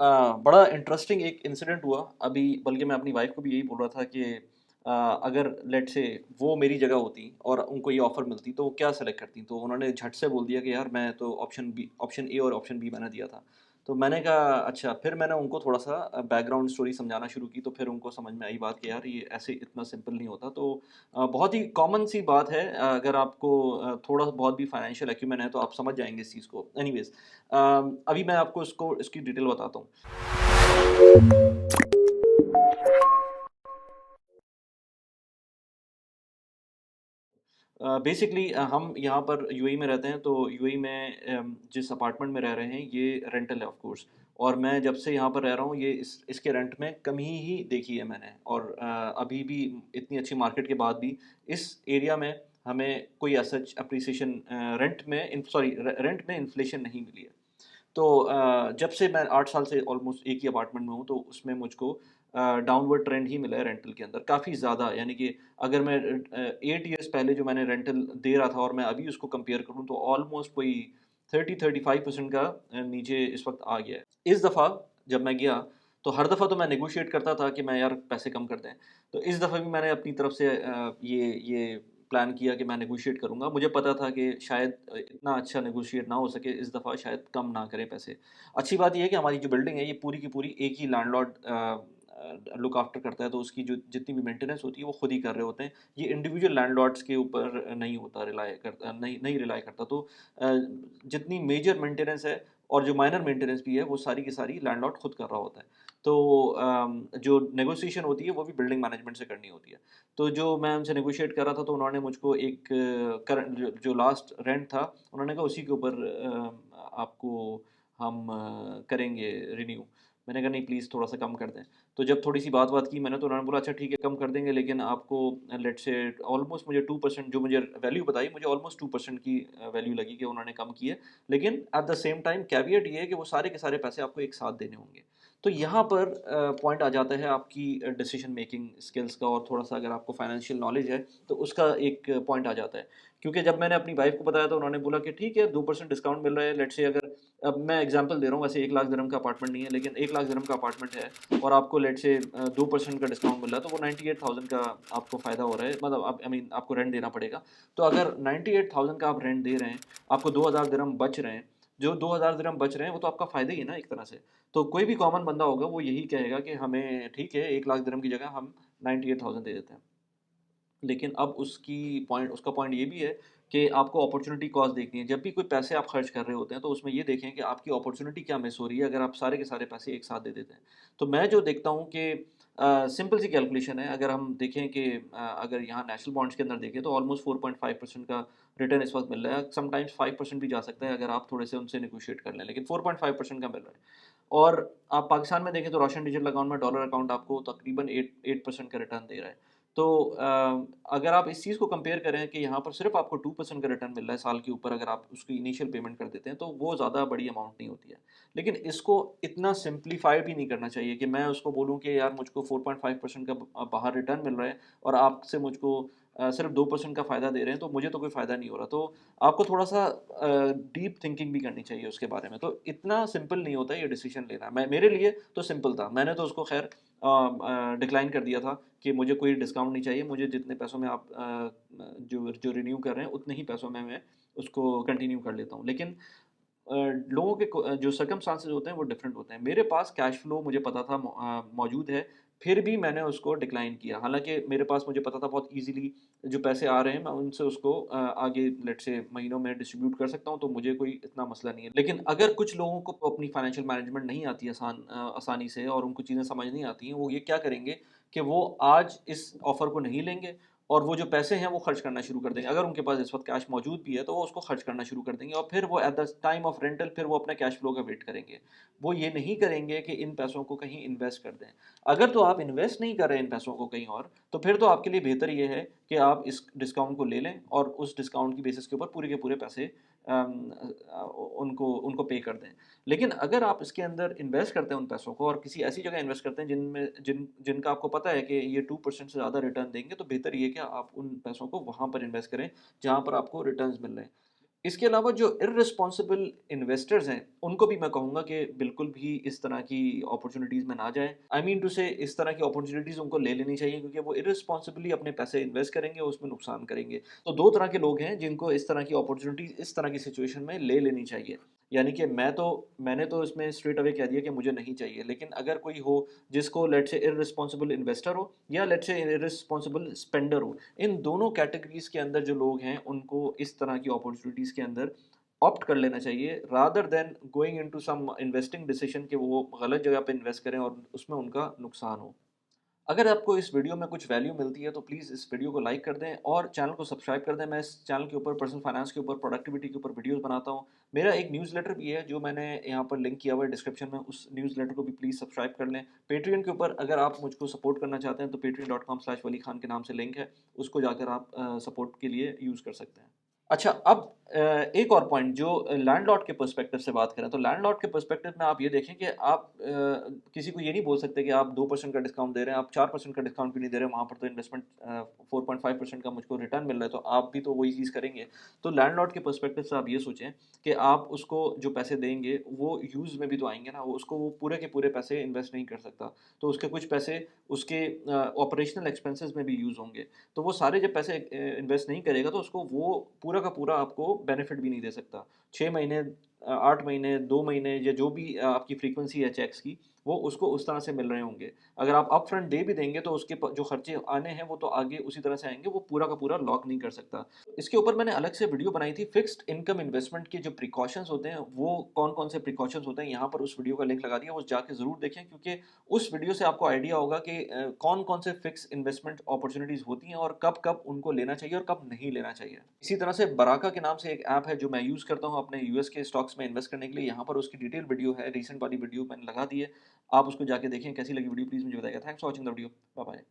बड़ा इंटरेस्टिंग एक इंसिडेंट हुआ अभी, बल्कि मैं अपनी वाइफ को भी यही बोल रहा था कि अगर लेट से वो मेरी जगह होती और उनको ये ऑफ़र मिलती तो वो क्या सेलेक्ट करती? तो उन्होंने झट से बोल दिया कि यार मैं तो ऑप्शन ए और ऑप्शन बी मैंने दिया था। तो मैंने कहा अच्छा, फिर मैंने उनको थोड़ा-सा बैकग्राउंड स्टोरी समझाना शुरू की, तो फिर उनको समझ में आई बात कि यार ये ऐसे इतना सिंपल नहीं होता। तो बहुत ही कॉमन सी बात है, अगर आपको थोड़ा बहुत भी फाइनेंशियल एक्यूमेन है तो आप समझ जाएँगे इस चीज़ को। एनीवेज़, अभी मैं आपको इसकी डिटेल बताता हूँ। बेसिकली हम यहाँ पर यूएई में रहते हैं, तो यूएई में जिस अपार्टमेंट में रह रहे हैं ये रेंटल है ऑफ कोर्स। और मैं जब से यहाँ पर रह रहा हूँ ये इसके रेंट में कमी ही देखी है मैंने। और अभी भी इतनी अच्छी मार्केट के बाद भी इस एरिया में हमें कोई सच अप्रिसिएशन रेंट में इन्फ्लेशन नहीं मिली है। तो जब से मैं 8 साल से ऑलमोस्ट एक ही अपार्टमेंट में हूँ, तो उसमें मुझको डाउनवर्ड ट्रेंड ही मिला है रेंटल के अंदर, काफ़ी ज़्यादा। यानी कि अगर मैं 8 इयर्स पहले जो मैंने रेंटल दे रहा था और मैं अभी उसको कंपेयर करूँ, तो ऑलमोस्ट कोई 30-35% का नीचे इस वक़्त आ गया है। इस दफ़ा जब मैं गया, तो हर दफ़ा तो मैं नेगोशिएट करता था कि मैं यार पैसे कम कर दें। तो इस दफ़ा भी मैंने अपनी तरफ से ये प्लान किया कि मैं नेगोशिएट करूँगा। मुझे पता था कि शायद इतना अच्छा नेगोशिएट ना हो सके, इस दफ़ा शायद कम ना करें पैसे। अच्छी बात ये है कि हमारी जो बिल्डिंग है, ये पूरी की पूरी एक ही लैंडलॉर्ड लुक आफ्टर करता है, तो उसकी जो जितनी भी मेंटेनेंस होती है, वो खुद ही कर रहे होते हैं। ये इंडिविजुअल लैंडलॉर्ड्स के ऊपर नहीं होता, नहीं रिलाय करता। तो जितनी मेजर मेंटेनेंस है और जो माइनर मेंटेनेंस भी है, वो सारी की सारी लैंडलॉर्ड खुद कर रहा होता है। तो जो नेगोशिएशन होती है, वो भी बिल्डिंग मैनेजमेंट से करनी होती है। तो जो मैं उनसे नेगोशिएट कर रहा था, तो उन्होंने मुझको एक करंट जो लास्ट रेंट था, उन्होंने कहा उसी के ऊपर आपको हम करेंगे रिन्यू। मैंने कहा नहीं, प्लीज़ थोड़ा-सा कम कर दें। तो जब थोड़ी-सी बात-वात की मैंने, तो उन्होंने बोला अच्छा ठीक है, कम कर देंगे, लेकिन आपको लेट्स से ऑलमोस्ट मुझे 2% जो मुझे वैल्यू बताई, मुझे ऑलमोस्ट 2% की वैल्यू लगी कि उन्होंने कम की है। लेकिन एट द सेम टाइम कैveat ये है कि वो सारे के सारे पैसे आपको एक साथ देने होंगे। तो यहाँ पर पॉइंट आ जाता है आपकी डिसीजन मेकिंग स्किल्स का, और थोड़ा-सा अगर आपको फाइनेंशियल नॉलेज है, तो उसका एक पॉइंट आ जाता है। क्योंकि जब मैंने अपनी वाइफ़ को बताया, तो उन्होंने बोला कि ठीक है, 2% डिस्काउंट मिल रहा है। लेट्स से अगर, अब मैं एग्ज़ाम्पल दे रहा हूँ, वैसे 1 लाख दिरहम का अपार्टमेंट नहीं है, लेकिन 1 लाख दिरहम का अपार्टमेंट है और आपको लेट्स से 2% का डिस्काउंट मिल रहा है, तो वो 98,000 का आपको फ़ायदा हो रहा है, मतलब आप आई मीन आपको रेंट देना पड़ेगा। तो अगर 98,000 का आप रेंट दे रहे हैं, आपको 2,000 दिरहम बच रहे हैं, जो 2,000 दिरहम बच रहे हैं, वो तो आपका फ़ायदा ही है ना एक तरह से। तो कोई भी कॉमन बंदा होगा, वो यही कहेगा कि हमें ठीक है, 1 लाख दिरहम की जगह हम 98,000 दे देते हैं। लेकिन अब उसका पॉइंट ये भी है कि आपको अपॉर्चुनिटी कॉस्ट देखनी है। जब भी कोई पैसे आप खर्च कर रहे होते हैं, तो उसमें ये देखें कि आपकी अपॉर्चुनिटी क्या मिस हो रही है, अगर आप सारे के सारे पैसे एक साथ दे देते हैं। तो मैं जो देखता हूँ कि सिंपल सी कैलकुलेशन है, अगर हम देखें कि अगर यहाँ नेशनल बॉन्ड्स के अंदर देखें, तो ऑलमोस्ट 4.5% का रिटर्न इस वक़्त मिल रहा है। समटाइम्स 5% भी जा सकता है, अगर आप थोड़े से उनसे नेगोशिएट कर लें, लेकिन 4.5% का मिल रहा है। और आप पाकिस्तान में देखें, तो रोशन डिजिटल अकाउंट में डॉलर अकाउंट आपको तकरीबन 8% का रिटर्न दे रहा है। तो अगर आप इस चीज़ को कंपेयर करें कि यहाँ पर सिर्फ़ आपको 2% का रिटर्न मिल रहा है साल के ऊपर, अगर आप उसकी इनिशियल पेमेंट कर देते हैं, तो वो ज़्यादा बड़ी अमाउंट नहीं होती है। लेकिन इसको इतना सिम्प्लीफाई भी नहीं करना चाहिए कि मैं उसको बोलूँ कि यार मुझको 4.5% का बाहर रिटर्न मिल रहा है और आपसे मुझको सिर्फ़ 2% का फ़ायदा दे रहे हैं, तो मुझे तो कोई फ़ायदा नहीं हो रहा। तो आपको थोड़ा-सा डीप थिंकिंग भी करनी चाहिए उसके बारे में। तो इतना सिंपल नहीं होता ये डिसीज़न लेना। मेरे लिए तो सिंपल था। मैंने तो उसको ख़ैर डिक्लाइन कर दिया था कि मुझे कोई डिस्काउंट नहीं चाहिए, मुझे जितने पैसों में आप जो जो रिन्यू कर रहे हैं, उतने ही पैसों में मैं उसको कंटिन्यू कर लेता हूँ। लेकिन लोगों के जो सर्कमस्टांसेस होते हैं, वो डिफरेंट होते हैं। मेरे पास कैश फ्लो मुझे पता था मौजूद है, फिर भी मैंने उसको डिक्लाइन किया। हालाँकि मेरे पास मुझे पता था बहुत ईज़िली जो पैसे आ रहे हैं, मैं उनसे उसको आगे लेट्स से महीनों में डिस्ट्रीब्यूट कर सकता हूँ, तो मुझे कोई इतना मसला नहीं है। लेकिन अगर कुछ लोगों को अपनी फाइनेंशियल मैनेजमेंट नहीं आती आसानी से, और उनको चीज़ें समझ नहीं आती हैं, वो ये क्या करेंगे कि वो आज इस ऑफ़र को नहीं लेंगे और वो जो पैसे हैं वो खर्च करना शुरू कर देंगे। अगर उनके पास इस वक़्त कैश मौजूद भी है, तो वो उसको खर्च करना शुरू कर देंगे और फिर वो at the time of rental फिर वो अपने कैश फ्लो का वेट करेंगे। वो ये नहीं करेंगे कि इन पैसों को कहीं इन्वेस्ट कर दें। अगर तो आप इन्वेस्ट नहीं कर रहे हैं इन पैसों को कहीं और, तो फिर तो आपके लिए बेहतर ये है कि आप इस डिस्काउंट को ले लें और उस डिस्काउंट की बेसिस के ऊपर पूरे के पूरे पैसे उनको उनको पे कर दें। लेकिन अगर आप इसके अंदर इन्वेस्ट करते हैं उन पैसों को और किसी ऐसी जगह इन्वेस्ट करते हैं जिनका आपको पता है कि ये 2% से ज़्यादा रिटर्न देंगे, तो बेहतर ये है कि आप उन पैसों को वहाँ पर इन्वेस्ट करें, जहाँ पर आपको रिटर्न्स मिल रहे हैं। इसके अलावा जो इर्रेस्पॉन्सिबल इन्वेस्टर्स हैं, उनको भी मैं कहूँगा कि बिल्कुल भी इस तरह की अपॉर्च्युनिटीज़ में ना जाएँ। आई मीन टू से इस तरह की अपॉर्च्युनिटीज़ उनको ले लेनी चाहिए क्योंकि वो इर्रेस्पॉन्सिबली अपने पैसे इन्वेस्ट करेंगे और उसमें नुकसान करेंगे। तो 2 तरह के लोग हैं जिनको इस तरह की अपॉर्च्युनिटीज़ इस तरह की सिचुएशन में ले लेनी चाहिए। यानी कि मैंने तो इसमें स्ट्रेट अवे कह दिया कि मुझे नहीं चाहिए, लेकिन अगर कोई हो जिसको लेट्स से इर्रेस्पॉन्सिबल इन्वेस्टर हो या लेट्स से इर्रेस्पॉन्सिबल स्पेंडर हो, इन दोनों कैटेगरीज़ के अंदर जो लोग हैं, उनको इस तरह की अपॉर्च्युनिटीज़ के अंदर ऑप्ट कर लेना चाहिए rather than going into some investing decision कि वो गलत जगह पे इन्वेस्ट करें और उसमें उनका नुकसान हो। अगर आपको इस वीडियो में कुछ वैल्यू मिलती है तो प्लीज़ इस वीडियो को लाइक कर दें और चैनल को सब्सक्राइब कर दें। मैं इस चैनल के ऊपर पर्सनल फाइनेंस के ऊपर, प्रोडक्टिविटी के ऊपर वीडियोज़ बनाता हूँ। मेरा एक न्यूज़लेटर भी है जो मैंने यहाँ पर लिंक किया हुआ है डिस्क्रिप्शन में, उस न्यूज़लेटर को भी प्लीज़ सब्सक्राइब कर लें। पेट्रियन के ऊपर अगर आप मुझको सपोर्ट करना चाहते हैं तो patreon.com/वली खान के नाम से लिंक है, उसको जाकर आप सपोर्ट के लिए यूज़ कर सकते हैं। अच्छा, अब एक और पॉइंट जो लैंडलॉर्ड के पर्सपेक्टिव से बात करें, तो लैंडलॉर्ड के पर्सपेक्टिव में आप ये देखें कि आप किसी को ये नहीं बोल सकते कि आप 2% का डिस्काउंट दे रहे हैं, आप 4% का डिस्काउंट क्यों नहीं दे रहे हैं, वहाँ पर तो इन्वेस्टमेंट 4.5% का मुझको रिटर्न मिल रहा है, तो आप भी तो वही चीज़ करेंगे। तो लैंडलॉर्ड के पर्सपेक्टिव से आप ये सोचें कि आप उसको जो पैसे देंगे, वो यूज़ में भी तो आएँगे ना, वो पूरे के पूरे पैसे इन्वेस्ट नहीं कर सकता। तो उसके कुछ पैसे उसके ऑपरेशनल एक्सपेंसेस में भी यूज़ होंगे। तो वो सारे जब पैसे इन्वेस्ट नहीं करेगा तो उसको वो पूरा का पूरा आपको बेनिफिट भी नहीं दे सकता। 6 महीने 8 महीने, 2 महीने या जो भी आपकी फ्रीक्वेंसी है चेक्स की, वो उसको उस तरह से मिल रहे होंगे। अगर आप अपफ्रंट दे भी देंगे तो उसके जो खर्चे आने हैं वो तो आगे उसी तरह से आएँगे, वो पूरा का पूरा लॉक नहीं कर सकता। इसके ऊपर मैंने अलग से वीडियो बनाई थी, फिक्स्ड इनकम इन्वेस्टमेंट के जो प्रिकॉशंस होते हैं, वो कौन-कौन से प्रिकॉशंस होते हैं, यहाँ पर उस वीडियो का लिंक लगा दिया, वो जाके ज़रूर देखें क्योंकि उस वीडियो से आपको आइडिया होगा कि कौन-कौन से फिक्स इन्वेस्टमेंट अपॉर्च्युनिटीज़ होती हैं और कब-कब उनको लेना चाहिए और कब नहीं लेना चाहिए। इसी तरह से बराका के नाम से एक ऐप है जो मैं यूज़ करता हूँ अपने यूएस के स्टॉक्स में इन्वेस्ट करने के लिए, यहाँ पर उसकी डिटेल वीडियो है, रीसेंट वाली वीडियो मैंने लगा दी है। आप उसको जाके देखें, कैसी लगी वीडियो प्लीज़ मुझे बताइएगा। Thanks for watching the video. Bye bye.